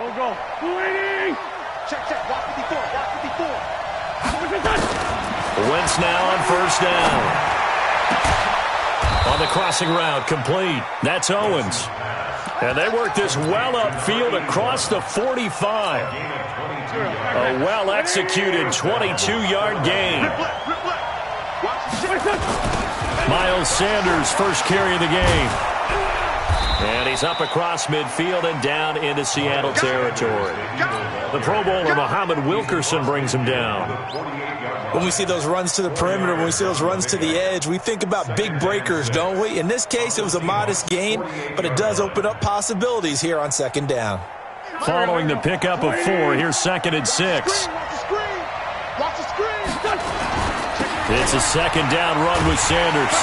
Go. Waiting. Check. Watch 54. Wentz now on first down. On the crossing route, complete. That's Owens. And they work this well upfield across the 45. A well-executed 22-yard gain. Miles Sanders, first carry of the game. And he's up across midfield and down into Seattle territory. The Pro Bowler, Muhammad Wilkerson, brings him down. When we see those runs to the perimeter, when we see those runs to the edge, we think about big breakers, don't we? In this case, it was a modest gain, but it does open up possibilities here on second down. Following the pickup of 4, here's 2nd and 6. It's a second down run with Sanders.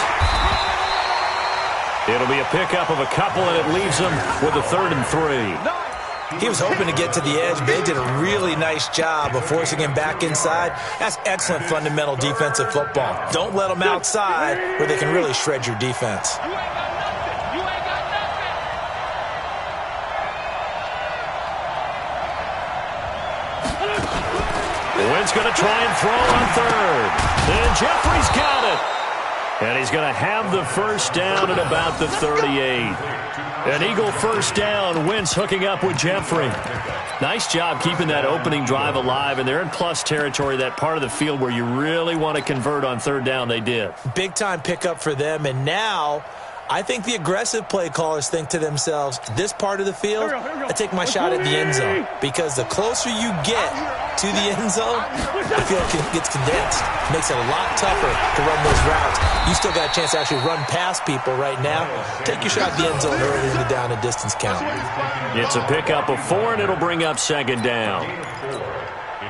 It'll be a pickup of a couple, and it leaves them with a 3rd and 3. He was hoping to get to the edge, but they did a really nice job of forcing him back inside. That's excellent fundamental defensive football. Don't let them outside where they can really shred your defense. Wentz going to try and throw on 3rd. And Jeffrey's got it. And he's going to have the first down at about the 38. An Eagle first down. Wentz hooking up with Jeffrey. Nice job keeping that opening drive alive, and they're in plus territory, that part of the field where you really want to convert on 3rd down. They did. Big-time pickup for them, and now I think the aggressive play callers think to themselves, this part of the field, I take my shot at the end zone, because the closer you get to the end zone, the field gets condensed. Makes it a lot tougher to run those routes. You still got a chance to actually run past people right now. Take your shot at the end zone early in the down and distance count. It's a pickup of 4, and it'll bring up 2nd down.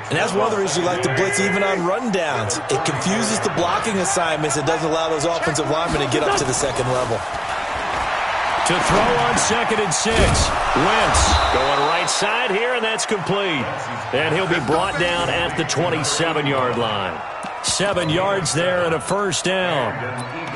And that's one of the reasons you like to blitz even on rundowns. It confuses the blocking assignments. It doesn't allow those offensive linemen to get up to the second level. To throw on 2nd and 6. Wentz going right side here, and that's complete. And he'll be brought down at the 27-yard line. 7 yards there and a first down.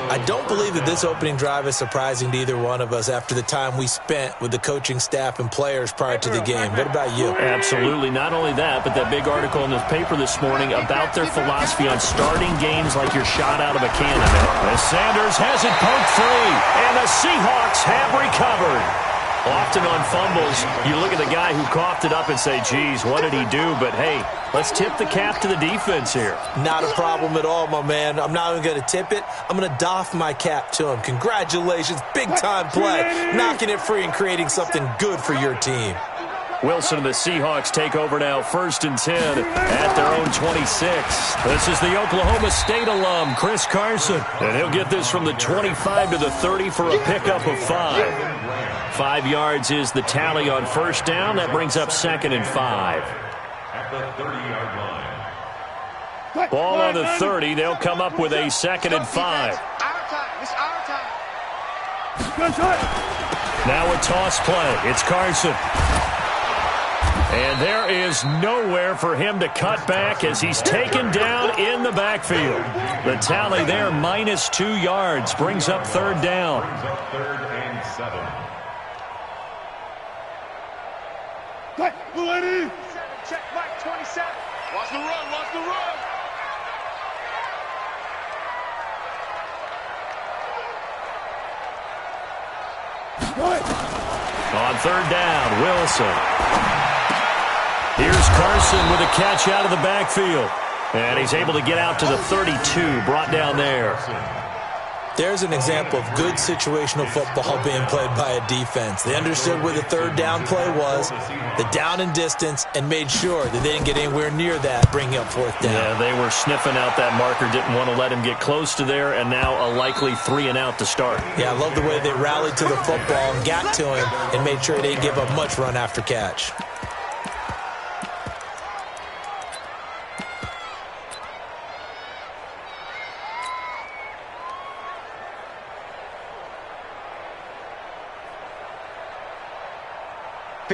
I don't believe that this opening drive is surprising to either one of us after the time we spent with the coaching staff and players prior to the game. What about you? Absolutely. Not only that, but that big article in the paper this morning about their philosophy on starting games like you're shot out of a cannon. As Sanders has it poked free, and the Seahawks have recovered. Often on fumbles, you look at the guy who coughed it up and say, geez, what did he do? But, hey, let's tip the cap to the defense here. Not a problem at all, my man. I'm not even going to tip it. I'm going to doff my cap to him. Congratulations. Big-time play. Knocking it free and creating something good for your team. Wilson and the Seahawks take over now, 1st and 10 at their own 26. This is the Oklahoma State alum, Chris Carson. And he'll get this from the 25 to the 30 for a pickup of 5. 5 yards is the tally on first down. That brings up 2nd and 5. At the 30-yard line. Ball on the 30. They'll come up with a 2nd and 5. Now a toss play. It's Carson. And there is nowhere for him to cut back as he's taken down in the backfield. The tally there, minus 2 yards, brings up 3rd down. Third and 7. Check Mike 27. Watch the run. On 3rd down, Wilson. Here's Carson with a catch out of the backfield. And he's able to get out to the 32, brought down there. There's an example of good situational football being played by a defense. They understood where the 3rd down play was, the down and distance, and made sure that they didn't get anywhere near that, bringing up 4th down. Yeah, they were sniffing out that marker, didn't want to let him get close to there, and now a likely 3 and out to start. Yeah, I love the way they rallied to the football and got to him and made sure they didn't give up much run after catch.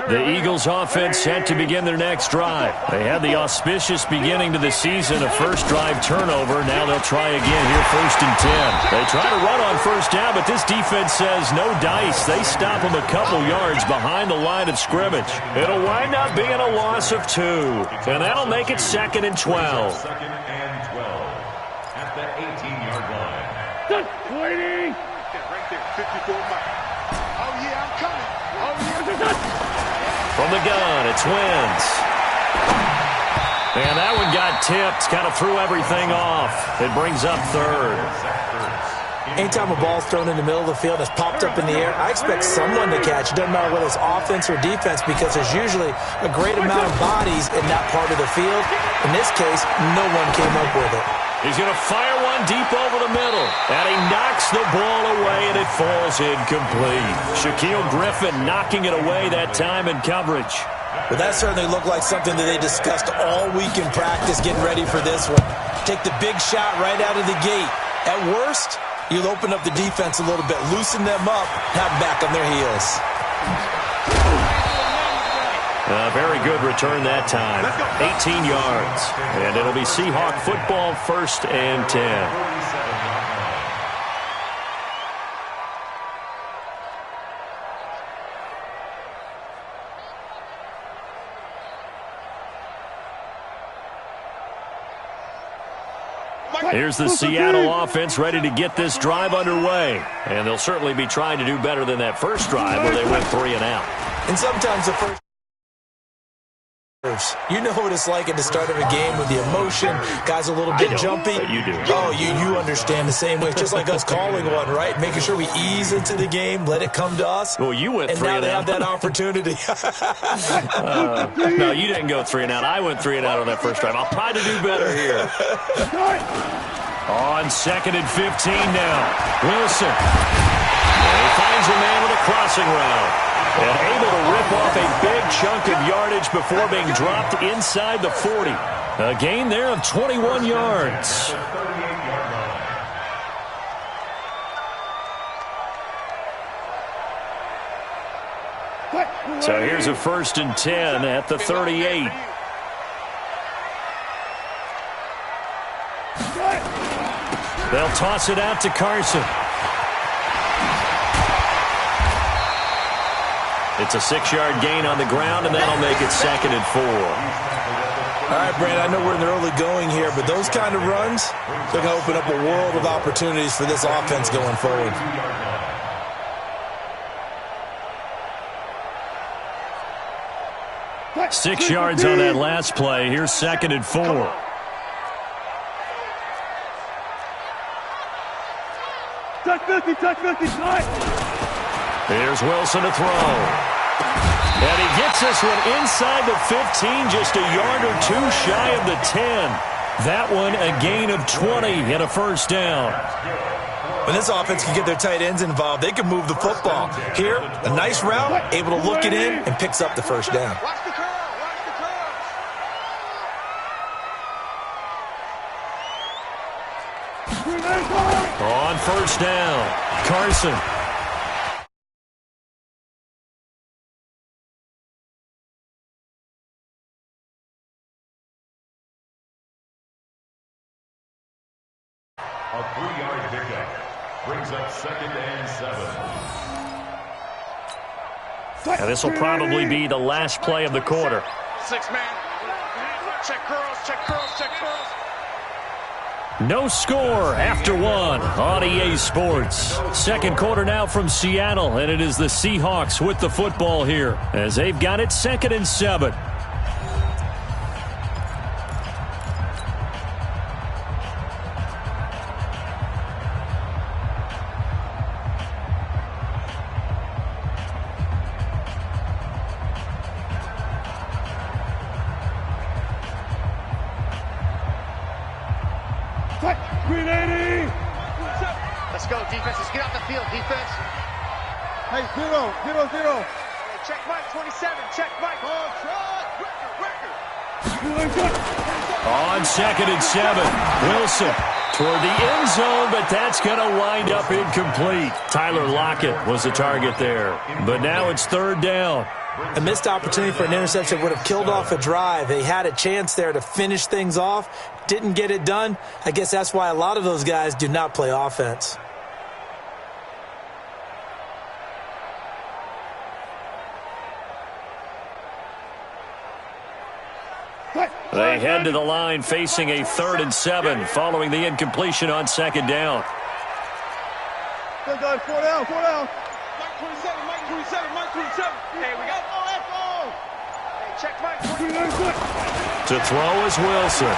The Eagles offense set to begin their next drive. They had the auspicious beginning to the season, a first drive turnover. Now they'll try again here, 1st and 10. They try to run on first down, but this defense says no dice. They stop them a couple yards behind the line of scrimmage. It'll wind up being a loss of 2, and that'll make it 2nd and 12. 2nd and 12 at the 18-yard line. Waiting. Right there, 54 miles. Oh, yeah, I'm coming. Oh, yeah. From the gun, it's Wentz. And that one got tipped, kind of threw everything off. It brings up 3rd. Anytime a ball's thrown in the middle of the field that's popped up in the air, I expect someone to catch. It doesn't matter whether it's offense or defense, because there's usually a great amount of bodies in that part of the field. In this case, no one came up with it. He's going to fire one deep over the middle, and he knocks the ball away, and it falls incomplete. Shaquille Griffin knocking it away that time in coverage. Well, that certainly looked like something that they discussed all week in practice, getting ready for this one. Take the big shot right out of the gate. At worst, you'll open up the defense a little bit, loosen them up, have them back on their heels. A very good return that time. 18 yards. And it'll be Seahawk football, 1st and 10. Here's the Seattle offense ready to get this drive underway. And they'll certainly be trying to do better than that first drive where they went 3 and out. And sometimes the first... You know what it's like at the start of a game with the emotion, guys a little bit jumpy. You do. Oh, you understand the same way. It's just like us calling one, right? Making sure we ease into the game, let it come to us. Well, you went 3 and out. And now they have that opportunity. No, you didn't go 3 and out. I went 3 and out on that first drive. I'll try to do better here. On 2nd and 15 now. Wilson. And he finds a man with a crossing route. And able to rip off a big chunk of yardage before being dropped inside the 40. A gain there of 21 yards. So here's a 1st and 10 at the 38. They'll toss it out to Carson. It's a 6-yard gain on the ground, and that'll make it 2nd and 4. All right, Brandon, I know we're in the early going here, but those kind of runs, they're going to open up a world of opportunities for this offense going forward. Six yards on that last play. Here's 2nd and 4. Touch 50, touch 50, tonight. Here's Wilson to throw. And he gets this one inside the 15, just a yard or 2 shy of the 10. That one a gain of 20 and a first down. When this offense can get their tight ends involved, they can move the football. Here, a nice route, able to look it in, and picks up the first down. Watch the curl, watch the curl. On first down, Carson. A 3-yard pickup brings up 2nd and 7. And this will probably be the last play of the quarter. 6-man. Check curls, check curls, check curls. No score after 1 on EA Sports. Second quarter now from Seattle, and it is the Seahawks with the football here as they've got it 2nd and 7. Let's go, defense. Let's get off the field, defense. Hey, 0-0-0. Check Mike 27. Check Mike. Record. On 2nd and 7, Wilson toward the end zone, but that's going to wind up incomplete. Tyler Lockett was the target there, but now it's third down. A missed opportunity for an interception would have killed off a drive. They had a chance there to finish things off, didn't get it done. I guess that's why a lot of those guys do not play offense. They head to the line facing a 3rd and 7 following the incompletion on second down. Four down. Mike 27, Mike 27, Mike 27. Hey, we got all. Hey, check Mike 27. To throw is Wilson.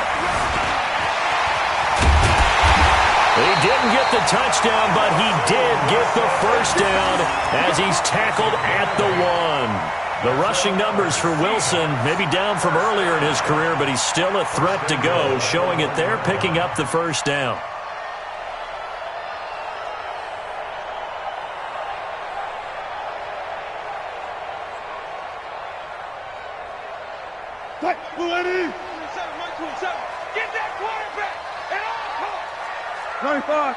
He didn't get the touchdown, but he did get the first down as he's tackled at the 1. The rushing numbers for Wilson maybe down from earlier in his career, but he's still a threat to go, showing it there, picking up the first down. Mike 27, Mike 27. Get that quarterback and all come. 95.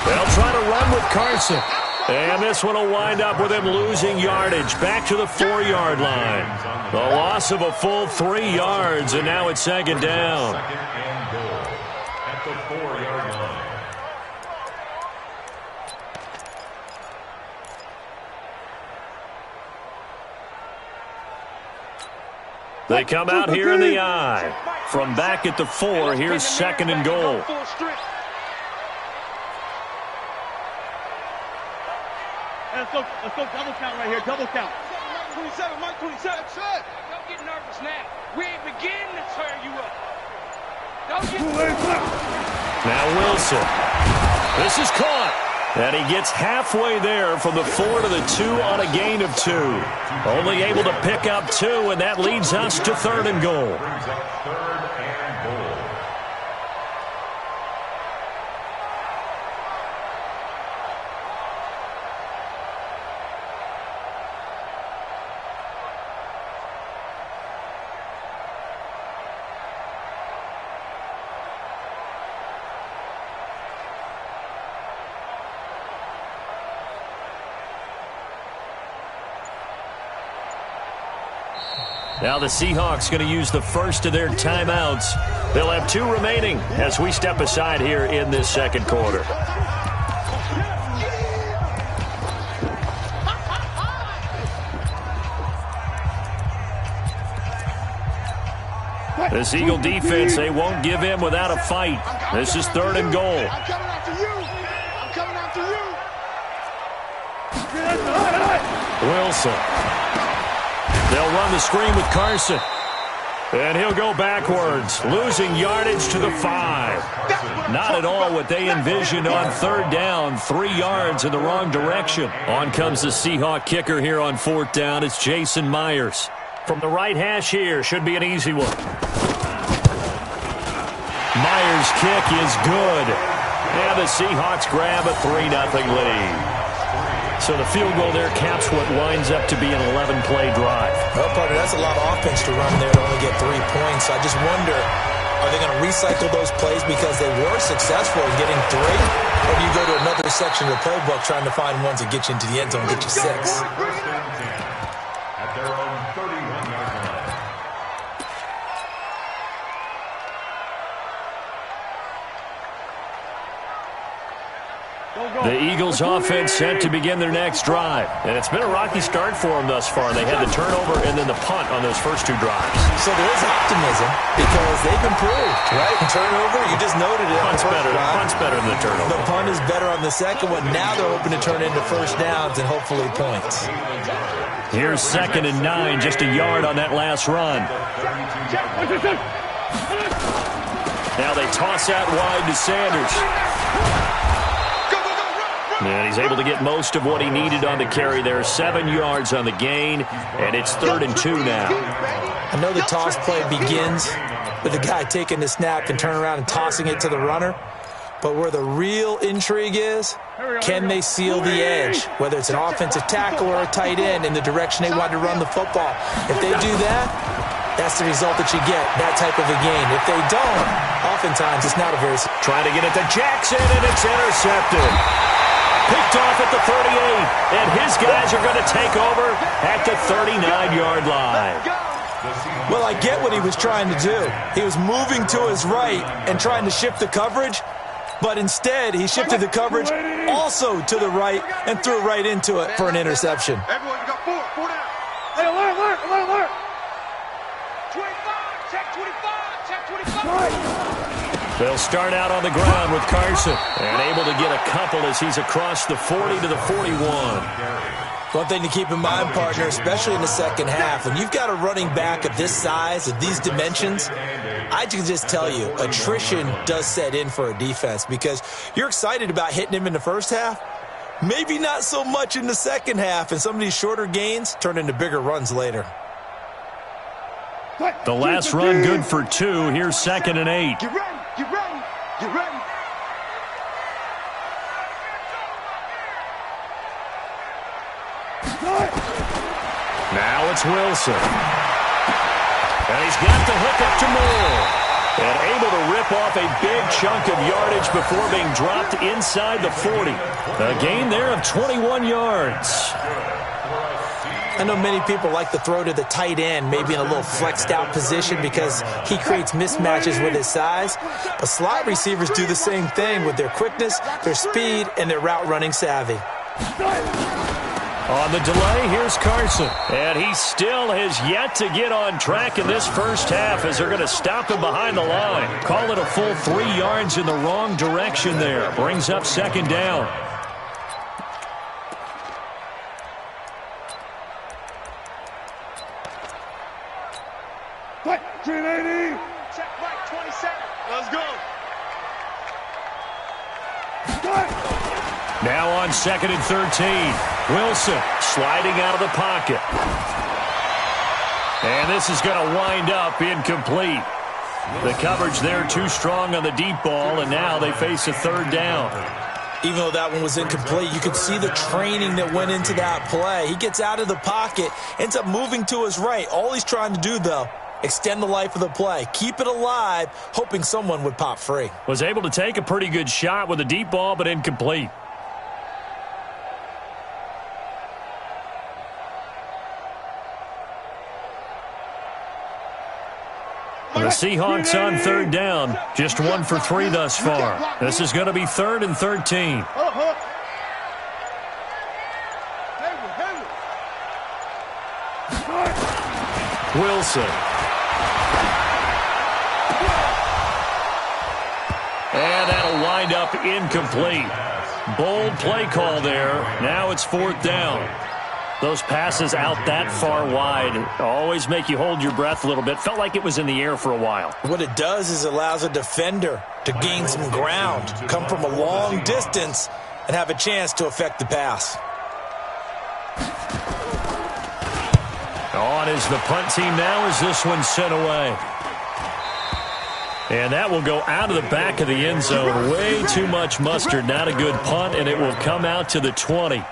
They'll try to run with Carson. And this one will wind up with him losing yardage back to the 4-yard line. The loss of a full 3 yards, and now it's second down. Second and goal at the 4-yard line. They come out here in the I. From back at the 4, here's second and goal. Let's go double count right here. Double count. Mike 27, Mike 27. Don't get nervous now. We ain't beginning to tear you up. Don't get Now Wilson. This is caught. And he gets halfway there from the 4 to the 2 on a gain of 2. Only able to pick up 2, and that leads us to third and goal. Brings up third and goal. Now the Seahawks going to use the first of their timeouts. They'll have 2 remaining as we step aside here in this second quarter. This Eagle defense, they won't give in without a fight. This is third and goal. I'm coming after you. I'm coming after you. Wilson. They'll run the screen with Carson. And he'll go backwards, losing yardage to the 5. Not at all what they envisioned on third down. 3 yards in the wrong direction. On comes the Seahawk kicker here on fourth down. It's Jason Myers. From the right hash here, should be an easy one. Myers' kick is good. And the Seahawks grab a 3-0 lead. So the field goal there caps what winds up to be an 11-play drive. Well, partner, that's a lot of offense to run there to only get 3 points. I just wonder, are they going to recycle those plays because they were successful in getting 3? Or do you go to another section of the playbook trying to find ones that get you into the end zone and get you 6? First and 10 at their own 31-yard line. The Eagles offense set to begin their next drive. And it's been a rocky start for them thus far. They had the turnover and then the punt on those first 2 drives. So there is optimism because they've improved, right? Turnover, you just noted it. Punt's better than the turnover. The punt is better on the second one. Now they're hoping to turn into first downs and hopefully points. Here's second and 9, just a yard on that last run. Now they toss out wide to Sanders. And he's able to get most of what he needed on the carry there. 7 yards on the gain, and it's 3rd and 2 now. I know the toss play begins with the guy taking the snap and turning around and tossing it to the runner. But where the real intrigue is, can they seal the edge, whether it's an offensive tackle or a tight end, in the direction they want to run the football? If they do that, that's the result that you get, that type of a game. If they don't, oftentimes it's not a very... Trying to get it to Jackson, and it's intercepted. Picked off at the 38, and his guys are going to take over at the 39-yard line. Well, I get what he was trying to do. He was moving to his right and trying to shift the coverage, but instead he shifted the coverage also to the right and threw right into it for an interception. Everyone, you got four down. Hey, alert. 25, check 25, check 25. They'll start out on the ground with Carson, and able to get a couple as he's across the 40 to the 41. One thing to keep in mind, partner, especially in the second half, when you've got a running back of this size, of these dimensions, I can just tell you, attrition does set in for a defense because you're excited about hitting him in the first half, maybe not so much in the second half, and some of these shorter gains turn into bigger runs later. The last run good for 2. Here's 2nd and 8. Get ready. Now it's Wilson. And he's got the hook up to Moore. And able to rip off a big chunk of yardage before being dropped inside the 40. A gain there of 21 yards. I know many people like to throw to the tight end, maybe in a little flexed out position because he creates mismatches with his size. But slot receivers do the same thing with their quickness, their speed, and their route running savvy. On the delay, here's Carson. And he still has yet to get on track in this first half as they're going to stop him behind the line. Call it a full 3 yards in the wrong direction there. Brings up 2nd down. Right, 380. Check right, 27. Let's go. Now on 2nd and 13. Wilson sliding out of the pocket. And this is going to wind up incomplete. The coverage there too strong on the deep ball, and now they face a 3rd down. Even though that one was incomplete, you could see the training that went into that play. He gets out of the pocket, ends up moving to his right. All he's trying to do, though, extend the life of the play. Keep it alive, hoping someone would pop free. Was able to take a pretty good shot with a deep ball, but incomplete. The Seahawks on 3rd down. Just 1 for 3 thus far. This is going to be 3rd and 13. Wilson. And that'll wind up incomplete. Bold play call there. Now it's 4th down. Those passes out that far wide always make you hold your breath a little bit. Felt like it was in the air for a while. What it does is it allows a defender to gain some ground, come from a long distance, and have a chance to affect the pass. On is the punt team now as this one's sent away. And that will go out of the back of the end zone. Way too much mustard. Not a good punt, and it will come out to the 20.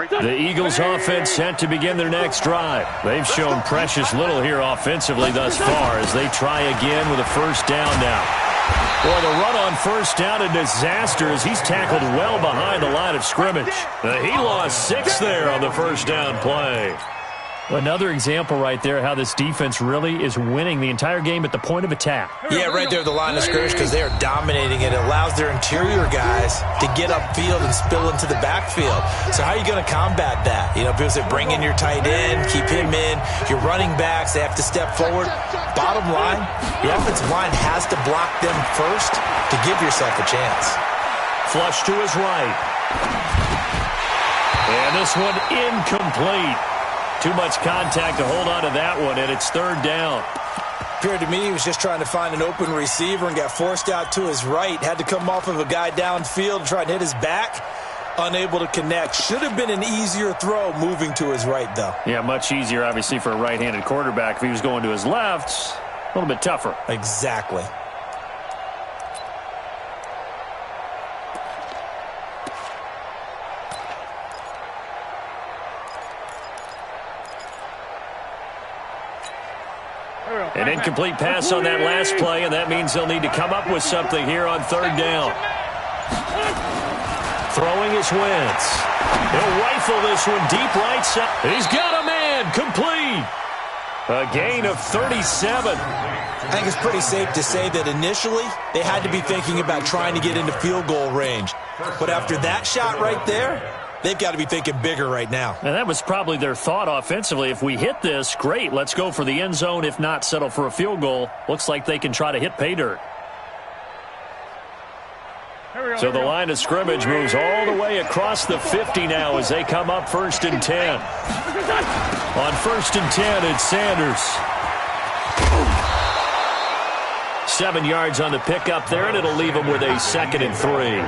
The Eagles offense set to begin their next drive. They've shown precious little here offensively thus far as they try again with a 1st down now. Well, the run on 1st down, a disaster as he's tackled well behind the line of scrimmage. He lost 6 there on the 1st down play. Another example right there how this defense really is winning the entire game at the point of attack. Yeah, right there at the line of scrimmage because they are dominating it. It allows their interior guys to get upfield and spill into the backfield. So how are you going to combat that? You know, people say bring in your tight end, keep him in. Your running backs, they have to step forward. Bottom line, the offensive line has to block them first to give yourself a chance. Flush to his right. And this one incomplete. Too much contact to hold on to that one, and it's 3rd down. Appeared to me he was just trying to find an open receiver and got forced out to his right. Had to come off of a guy downfield and try and hit his back. Unable to connect. Should have been an easier throw moving to his right, though. Yeah, much easier, obviously, for a right-handed quarterback. If he was going to his left, a little bit tougher. Exactly. An incomplete pass on that last play, and that means they'll need to come up with something here on third down. Throwing is Wentz. He'll rifle this one deep right side. He's got a man. Complete. A gain of 37. I think it's pretty safe to say that initially they had to be thinking about trying to get into field goal range. But after that shot right there, they've got to be thinking bigger right now. And that was probably their thought offensively. If we hit this, great. Let's go for the end zone. If not, settle for a field goal. Looks like they can try to hit pay dirt. So the line of scrimmage moves all the way across the 50 now as they come up 1st and 10. On 1st and 10, it's Sanders. 7 yards on the pickup there, and it'll leave them with a 2nd and 3.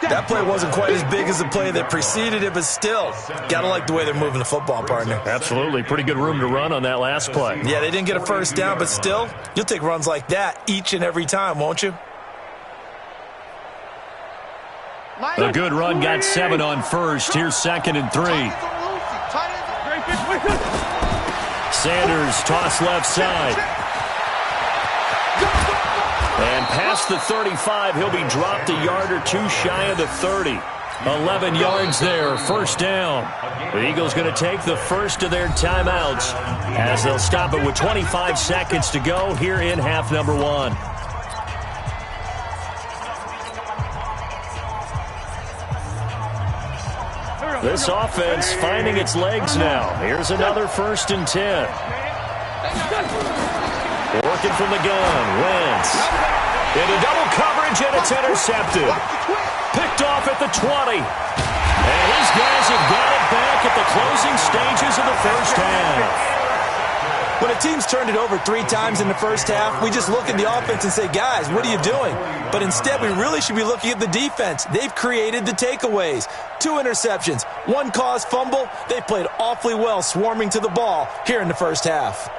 That play wasn't quite as big as the play that preceded it, but still, gotta like the way they're moving the football, partner. Absolutely. Pretty good room to run on that last play. Yeah, they didn't get a first down, but still, you'll take runs like that each and every time, won't you? A good run got 7 on 1st. Here's 2nd and 3. Sanders toss left side. And past the 35, he'll be dropped a yard or two shy of the 30. 11 yards there, 1st down. The Eagles going to take the first of their timeouts as they'll stop it with 25 seconds to go here in half number 1. This offense finding its legs now. Here's another 1st and 10. Working from the gun, Wentz. Into double coverage, and it's intercepted. Picked off at the 20. And these guys have got it back at the closing stages of the first half. When a team's turned it over 3 times in the first half, we just look at the offense and say, guys, what are you doing? But instead, we really should be looking at the defense. They've created the takeaways. 2 interceptions, 1 caused fumble. They played awfully well swarming to the ball here in the first half.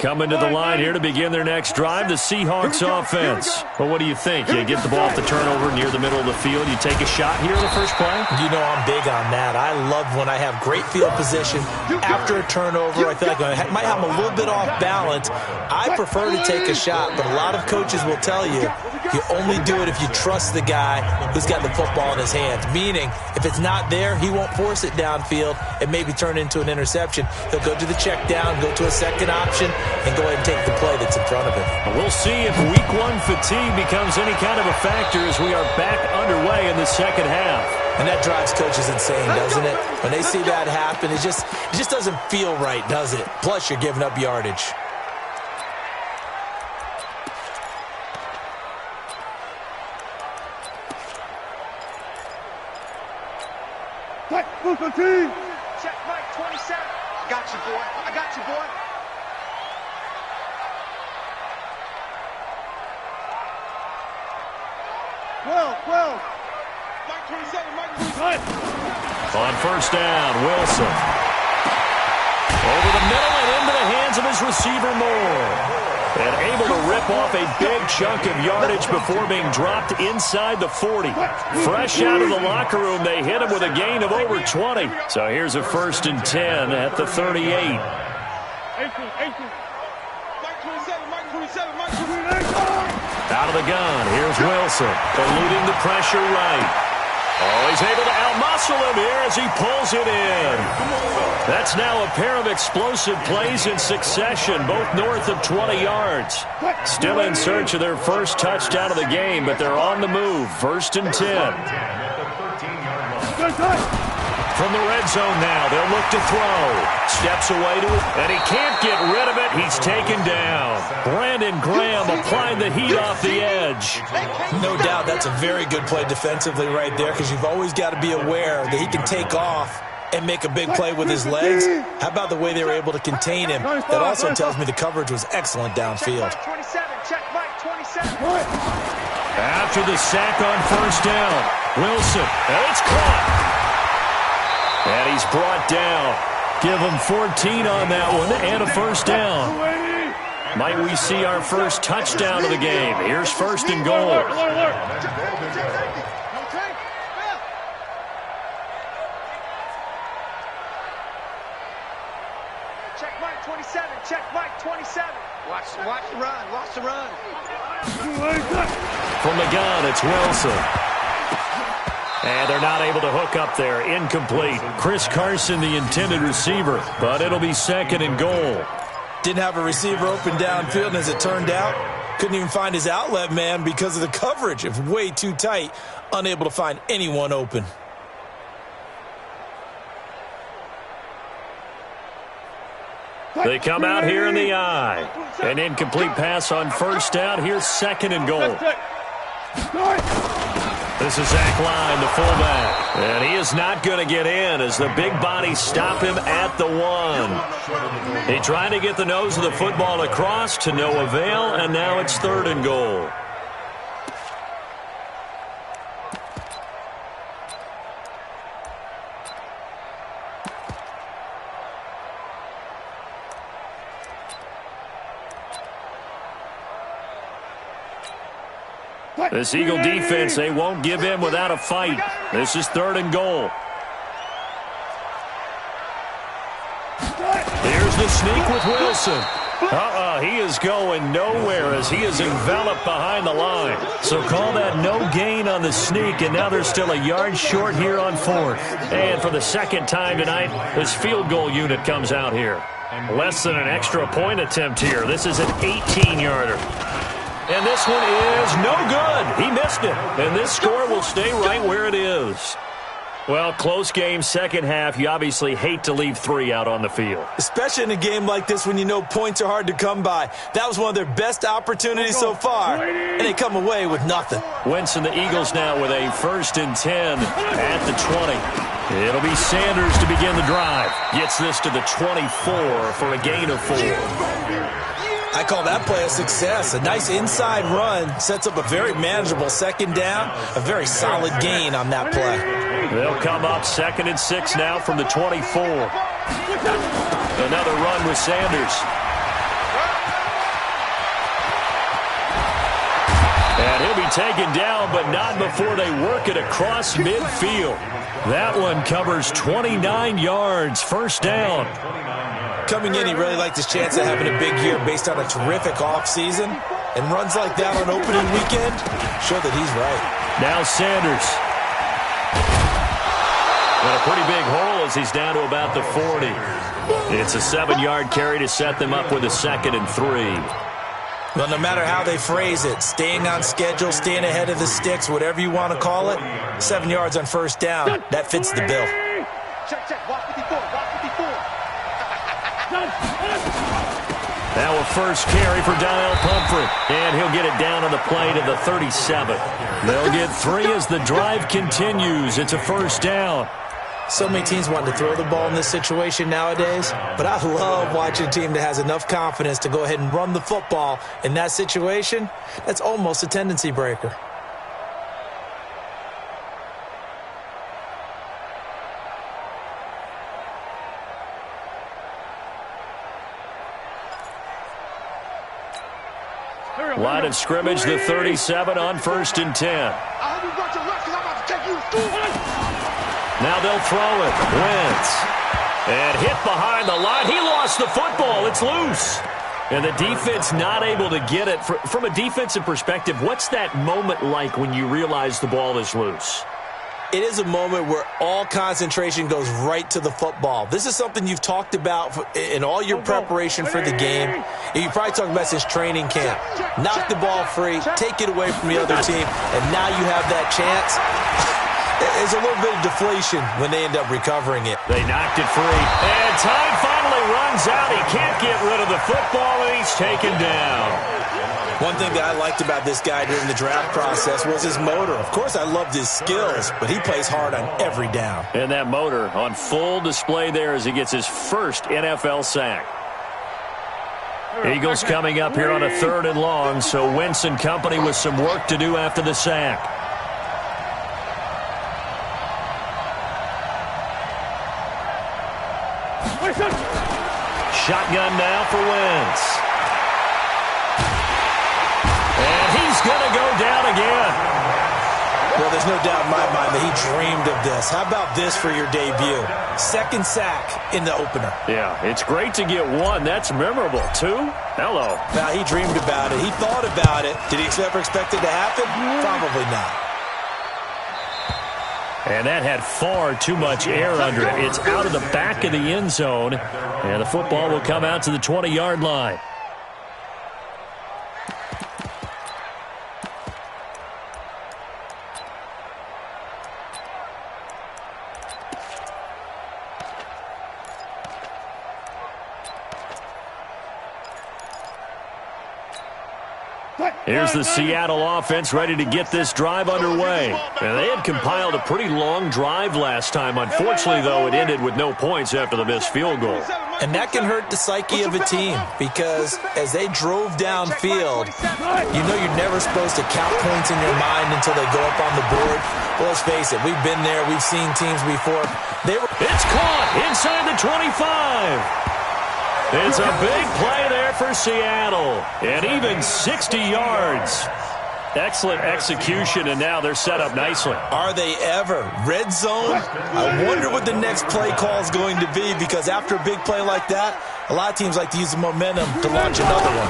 Coming to the line here to begin their next drive, the Seahawks offense. Well, what do you think? You get the ball off the turnover near the middle of the field. You take a shot here in the first play? You know I'm big on that. I love when I have great field position after a turnover. I feel like I might have them a little bit off balance. I prefer to take a shot, but a lot of coaches will tell you you only do it if you trust the guy who's got the football in his hands. Meaning, if it's not there, he won't force it downfield and maybe turn into an interception. He'll go to the check down, go to a second option, and go ahead and take the play that's in front of him. We'll see if week 1 fatigue becomes any kind of a factor as we are back underway in the second half. And that drives coaches insane, doesn't it? When they see that happen, it just doesn't feel right, does it? Plus, you're giving up yardage. Check Mike 27. I got you, boy. I got you, boy. Well. Mike 27, Mike 27. On 1st down, Wilson. Over the middle and into the hands of his receiver, Moore. And able to rip off a big chunk of yardage before being dropped inside the 40. Fresh out of the locker room, they hit him with a gain of over 20. So here's a 1st and 10 at the 38. Out of the gun, here's Wilson, eluding the pressure right. Oh, he's able to outmuscle him here as he pulls it in. That's now a pair of explosive plays in succession, both north of 20 yards. Still in search of their first touchdown of the game, but they're on the move. 1st and 10. From the red zone now, they'll look to throw. Steps away to it, and he can't get rid of it. He's taken down. Brandon Graham applying the heat off the edge. No doubt that's a very good play defensively right there, because you've always got to be aware that he can take off and make a big play with his legs. How about the way they were able to contain him? That also tells me the coverage was excellent downfield. After the sack on 1st down, Wilson, and it's caught. And he's brought down. Give him 14 on that one and a 1st down. Might we see our first touchdown of the game? Here's first and goal. Check Mike 27. Check Mike 27. Watch the run. Watch the run. From the gun, it's Wilson. And they're not able to hook up there. Incomplete. Chris Carson, the intended receiver, but it'll be second and goal. Didn't have a receiver open downfield, and as it turned out, couldn't even find his outlet man because of the coverage. It was way too tight, unable to find anyone open. They come out here in the eye. An incomplete pass on first down. Here's second and goal. This is Zach Line, the fullback. And he is not going to get in as the big bodies stop him at the 1. He tried to get the nose of the football across to no avail, and now it's third and goal. This Eagle defense, they won't give in without a fight. This is third and goal. Here's the sneak with Wilson. He is going nowhere as he is enveloped behind the line. So call that no gain on the sneak, and now they're still a yard short here on fourth. And for the second time tonight, his field goal unit comes out here. Less than an extra point attempt here. This is an 18-yarder. And this one is no good. He missed it. And this score will stay right where it is. Well, close game, second half. You obviously hate to leave 3 out on the field. Especially in a game like this when you know points are hard to come by. That was one of their best opportunities so far, and they come away with nothing. Wentz and the Eagles now with a 1st and 10 at the 20. It'll be Sanders to begin the drive. Gets this to the 24 for a gain of 4. I call that play a success. A nice inside run sets up a very manageable second down. A very solid gain on that play. They'll come up 2nd and 6 now from the 24. Another run with Sanders. And he'll be taken down, but not before they work it across midfield. That one covers 29 yards. First down. Coming in, he really liked his chance of having a big year based on a terrific offseason. And runs like that on opening weekend show that he's right. Now Sanders. And a pretty big hole as he's down to about the 40. It's a 7-yard carry to set them up with a 2nd and 3. Well, no matter how they phrase it, staying on schedule, staying ahead of the sticks, whatever you want to call it, 7 yards on first down, that fits the bill. Check. Walk 54. Walk 54. Now a first carry for Donnell Pumphrey. And he'll get it down on the play to the 37. They'll get 3 as the drive continues. It's a first down. So many teams want to throw the ball in this situation nowadays, but I love watching a team that has enough confidence to go ahead and run the football in that situation. That's almost a tendency breaker. Line of scrimmage, the 37 on 1st and 10. I hope you brought your luck because I'm about to take you to school. Now they'll throw it. Wentz. And hit behind the line. He lost the football. It's loose. And the defense not able to get it. From a defensive perspective, what's that moment like when you realize the ball is loose? It is a moment where all concentration goes right to the football. This is something you've talked about in all your preparation for the game. And you probably talked about since training camp. Knock the ball free, take it away from the other team, and now you have that chance. There's a little bit of deflation when they end up recovering it. They knocked it free. And time finally runs out. He can't get rid of the football, and he's taken down. One thing that I liked about this guy during the draft process was his motor. Of course, I loved his skills, but he plays hard on every down. And that motor on full display there as he gets his first NFL sack. Eagles coming up here on a 3rd and long, so Wentz and company with some work to do after the sack. Shotgun now for Wentz. going to go down again. Well, there's no doubt in my mind that he dreamed of this. How about this for your debut? Second sack in the opener. Yeah, it's great to get one. That's memorable. Two? Hello. Now, he dreamed about it. He thought about it. Did he ever expect it to happen? Probably not. And that had far too much air under it. It's out of the back of the end zone, and the football will come out to the 20-yard line. Here's the Seattle offense ready to get this drive underway. And they had compiled a pretty long drive last time. Unfortunately, though, it ended with no points after the missed field goal. And that can hurt the psyche of a team because as they drove downfield, you know you're never supposed to count points in your mind until they go up on the board. Well, let's face it, we've been there. We've seen teams before. It's caught inside the 25. It's a big play there for Seattle, and even 60 yards. Excellent execution, and now they're set up nicely. Are they ever? Red zone? I wonder what the next play call is going to be, because after a big play like that, a lot of teams like to use the momentum to launch another one.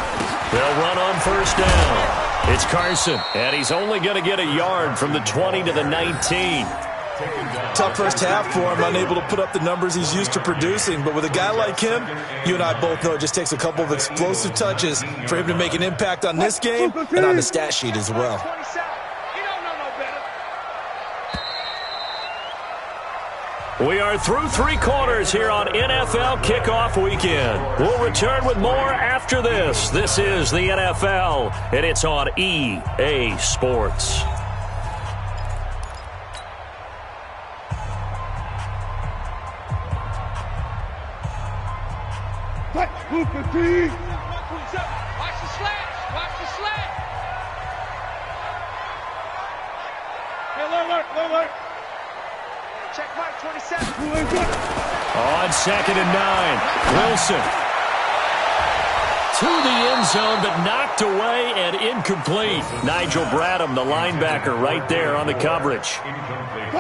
They'll run on first down. It's Carson, and he's only going to get a yard from the 20 to the 19. Tough first half for him, unable to put up the numbers he's used to producing. But with a guy like him, you and I both know it just takes a couple of explosive touches for him to make an impact on this game and on the stat sheet as well. We are through three quarters here on NFL Kickoff Weekend. We'll return with more after this. This is the NFL, and it's on EA Sports. Watch the slats. Watch the slat. Alert. Check mark 27. On 2nd and 9, Wilson. To the end zone, but knocked away and incomplete. Nigel Bradham, the linebacker, right there on the coverage.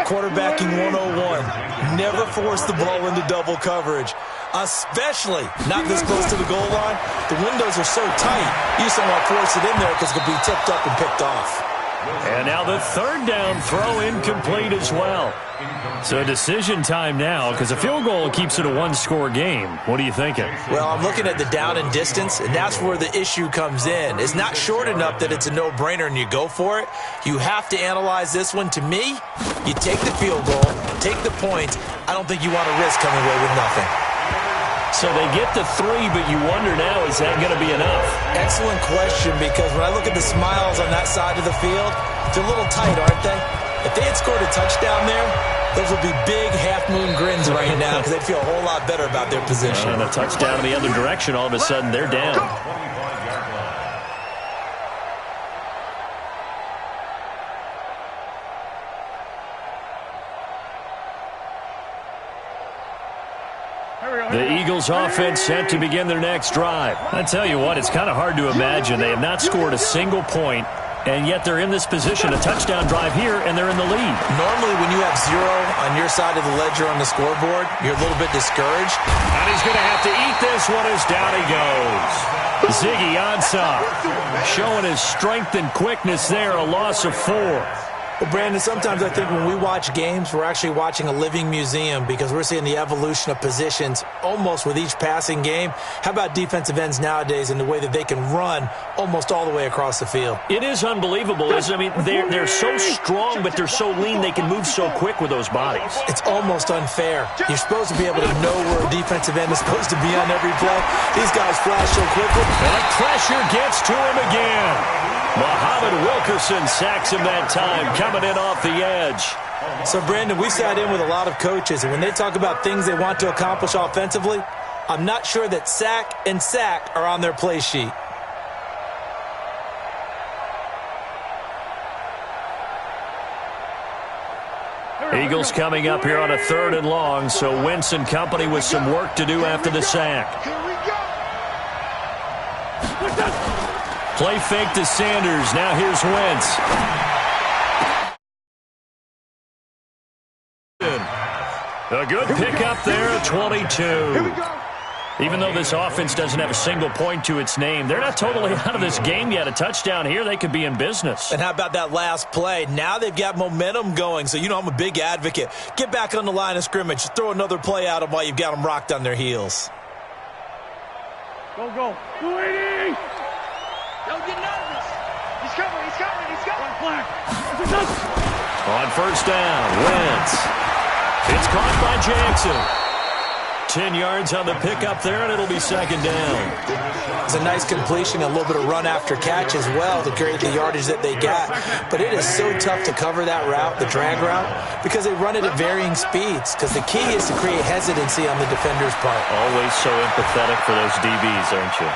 Quarterbacking 101. Never force the ball into double coverage, especially not this close to the goal line. The windows are so tight, you just don't want to force it in there because it could be tipped up and picked off. And now the third down throw incomplete as well. So decision time now, because a field goal keeps it a one-score game. What are you thinking? Well, I'm looking at the down and distance, and that's where the issue comes in. It's not short enough that it's a no-brainer and you go for it. You have to analyze this one. To me, you take the field goal, take the points. I don't think you want to risk coming away with nothing. So they get the 3, but you wonder now, is that going to be enough? Excellent question, because when I look at the smiles on that side of the field, they're a little tight, aren't they? If they had scored a touchdown there, those would be big half-moon grins right now because they'd feel a whole lot better about their position. And a touchdown in the other direction, all of a sudden they're down. The Eagles offense set to begin their next drive. I tell you what, it's kind of hard to imagine. They have not scored a single point, and yet they're in this position, a touchdown drive here, and they're in the lead. Normally when you have 0 on your side of the ledger on the scoreboard, you're a little bit discouraged. And he's going to have to eat this one as down he goes. Ziggy Ansah showing his strength and quickness there, a loss of 4. Well, Brandon, sometimes I think when we watch games, we're actually watching a living museum because we're seeing the evolution of positions almost with each passing game. How about defensive ends nowadays and the way that they can run almost all the way across the field? It is unbelievable. I mean, they're so strong, but they're so lean they can move so quick with those bodies. It's almost unfair. You're supposed to be able to know where a defensive end is supposed to be on every play. These guys flash so quickly. And pressure gets to him again. Muhammad Wilkerson sacks him that time, coming in off the edge. So, Brandon, we sat in with a lot of coaches, and when they talk about things they want to accomplish offensively, I'm not sure that sack and sack are on their play sheet. Eagles coming up here on a 3rd and long, so Wentz and company with some work to do after the sack. Play fake to Sanders. Now here's Wentz. A good pickup there at 22. Even though this offense doesn't have a single point to its name, they're not totally out of this game yet. A touchdown here, they could be in business. And how about that last play? Now they've got momentum going. So, I'm a big advocate. Get back on the line of scrimmage. Throw another play at them while you've got them rocked on their heels. Go. 280. Don't get nervous. He's coming. On first down, Wentz. It's caught by Jackson. 10 yards on the pickup there, and it'll be second down. It's a nice completion, a little bit of run after catch as well to create the yardage that they got. But it is so tough to cover that route, the drag route, because they run it at varying speeds. Because the key is to create hesitancy on the defender's part. Always so empathetic for those DBs, aren't you?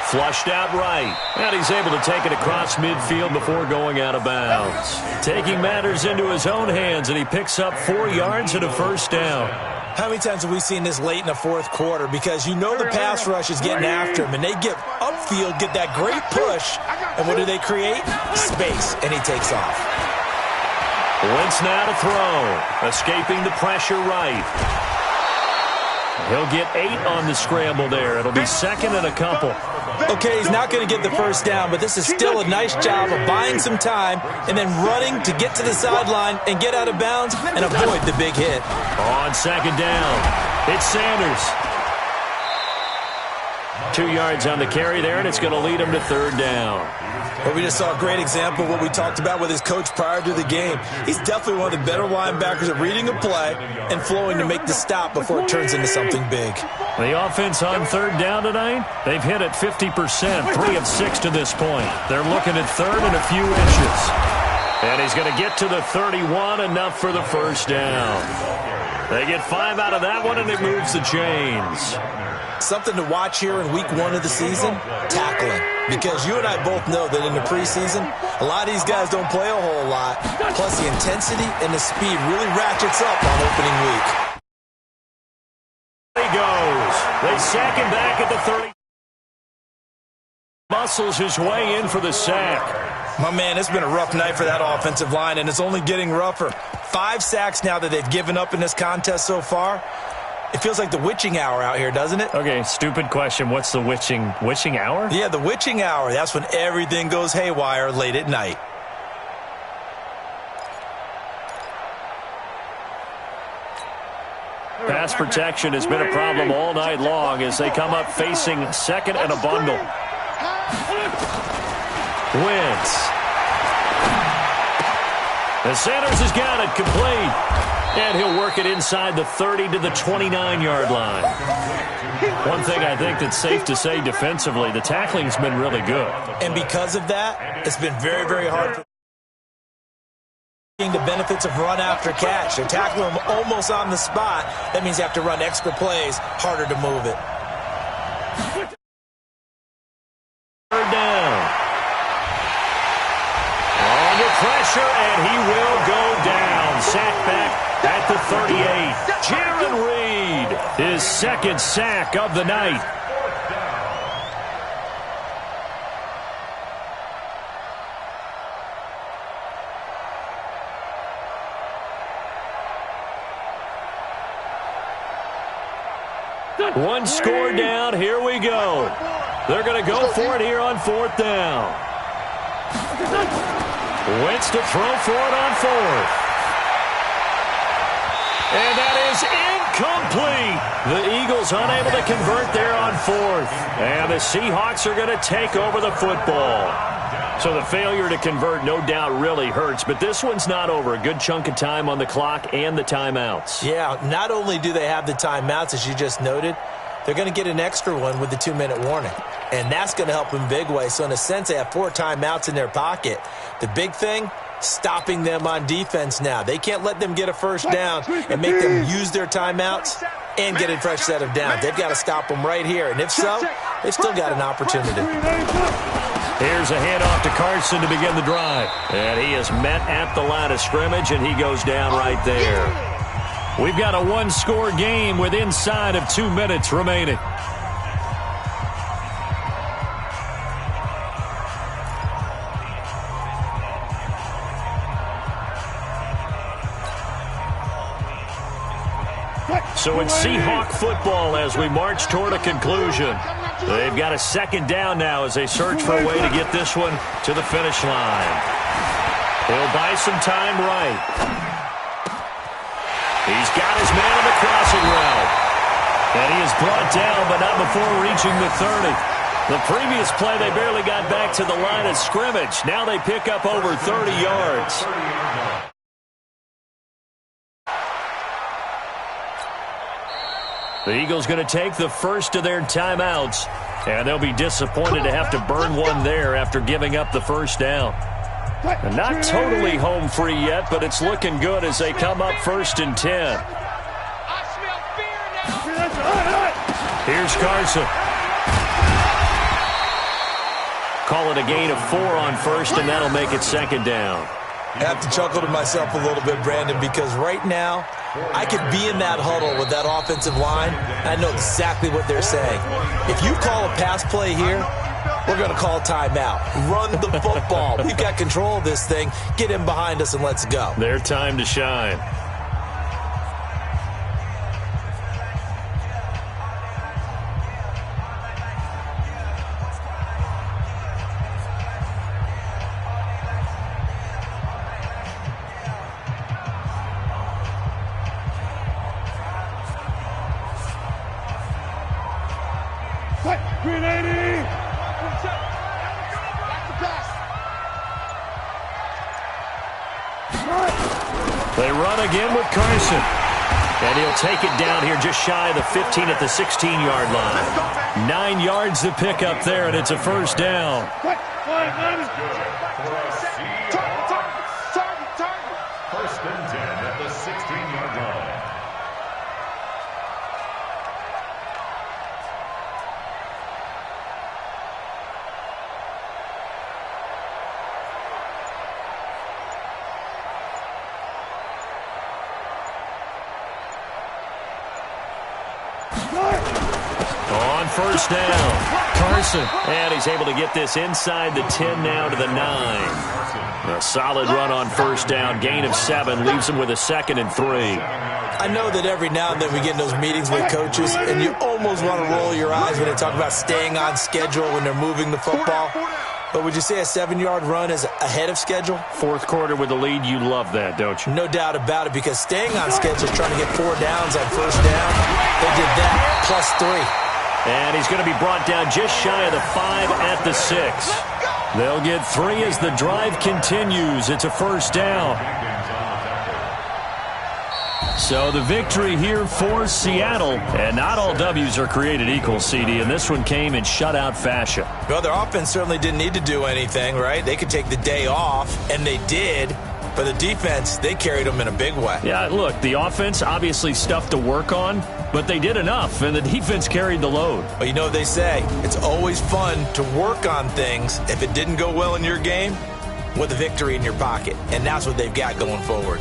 Flushed out right, and he's able to take it across midfield before going out of bounds. Taking matters into his own hands, and he picks up 4 yards and a first down. How many times have we seen this late in the fourth quarter? Because the pass rush is getting after him, and they get upfield, get that great push, and what do they create? Space, and he takes off. Wentz now to throw, escaping the pressure right. He'll get 8 on the scramble there. It'll be second and a couple. Okay, he's not going to get the first down, but this is still a nice job of buying some time and then running to get to the sideline and get out of bounds and avoid the big hit. On second down, it's Sanders. 2 yards on the carry there, and it's going to lead him to third down. Well, we just saw a great example of what we talked about with his coach prior to the game. He's definitely one of the better linebackers at reading a play and flowing to make the stop before it turns into something big. The offense on third down tonight, they've hit it 50%, 3 of 6 to this point. They're looking at third and a few inches. And he's going to get to the 31, enough for the first down. They get 5 out of that one, and it moves the chains. Something to watch here in week 1 of the season, tackling. Because you and I both know that in the preseason, a lot of these guys don't play a whole lot. Plus, the intensity and the speed really ratchets up on opening week. He goes. They sack him back at the 30. Muscles his way in for the sack. My man, it's been a rough night for that offensive line, and it's only getting rougher. 5 sacks now that they've given up in this contest so far. It feels like the witching hour out here, doesn't it? Okay, stupid question. What's the witching hour? Yeah, the witching hour. That's when everything goes haywire late at night. Pass protection has been a problem all night long as they come up facing second and a bundle. Wentz. And Sanders has got it complete. And he'll work it inside the 30 to the 29-yard line. One thing I think that's safe to say defensively, the tackling's been really good. And because of that, it's been very, very hard for the benefits of run after catch. They're tackling him almost on the spot. That means you have to run extra plays, harder to move it. Third down. Under pressure, and he will go down. Sack back at the 38. Jaron Reed, his second sack of the night. One score down. Here we go. They're going to go for it here on fourth down. Wentz to throw for it on fourth. And that is incomplete. The Eagles unable to convert there on fourth. And the Seahawks are going to take over the football. So the failure to convert, no doubt, really hurts. But this one's not over. A good chunk of time on the clock and the timeouts. Yeah, not only do they have the timeouts, as you just noted, they're going to get an extra one with the 2-minute warning. And that's going to help in big way. So in a sense, they have 4 timeouts in their pocket. The big thing, stopping them on defense now. They can't let them get a first down and make them use their timeouts and get a fresh set of downs. They've got to stop them right here. And if so, they've still got an opportunity. Here's a handoff to Carson to begin the drive. And he is met at the line of scrimmage, and he goes down right there. We've got a one-score game with inside of 2 minutes remaining. So it's Seahawk football as we march toward a conclusion. They've got a second down now as they search for a way to get this one to the finish line. He'll buy some time right. He's got his man on the crossing route. And he is brought down, but not before reaching the 30. The previous play, they barely got back to the line of scrimmage. Now they pick up over 30 yards. The Eagles going to take the first of their timeouts, and they'll be disappointed to have to burn one there after giving up the first down. And not totally home free yet, but it's looking good as they come up 1st and 10. Here's Carson. Call it a gain of 4 on first, and that'll make it second down. I have to chuckle to myself a little bit, Brandon, because right now I could be in that huddle with that offensive line, and I know exactly what they're saying. If you call a pass play here, we're going to call timeout. Run the football. We've got control of this thing. Get in behind us and let's go. Their time to shine. They run again with Carson. And he'll take it down here just shy of the 15 at the 16-yard line. 9 yards to pick up there, and it's a first down. First and 10 at the 16-yard line. On first down, Carson. And he's able to get this inside the 10 now to the 9. A solid run on first down. Gain of 7 leaves him with a 2nd and 3. I know that every now and then we get in those meetings with coaches, and you almost want to roll your eyes when they talk about staying on schedule when they're moving the football. But would you say a 7-yard run is ahead of schedule? Fourth quarter with the lead, you love that, don't you? No doubt about it, because staying on schedule, trying to get 4 downs on first down, they did that plus 3. And he's going to be brought down just shy of the 5 at the 6. They'll get 3 as the drive continues. It's a first down. So the victory here for Seattle. And not all W's are created equal, CD, and this one came in shutout fashion. Well, their offense certainly didn't need to do anything, right? They could take the day off, and they did. But the defense, they carried them in a big way. Yeah, look, the offense, obviously stuff to work on, but they did enough, and the defense carried the load. Well, you know what they say. It's always fun to work on things if it didn't go well in your game with a victory in your pocket. And that's what they've got going forward.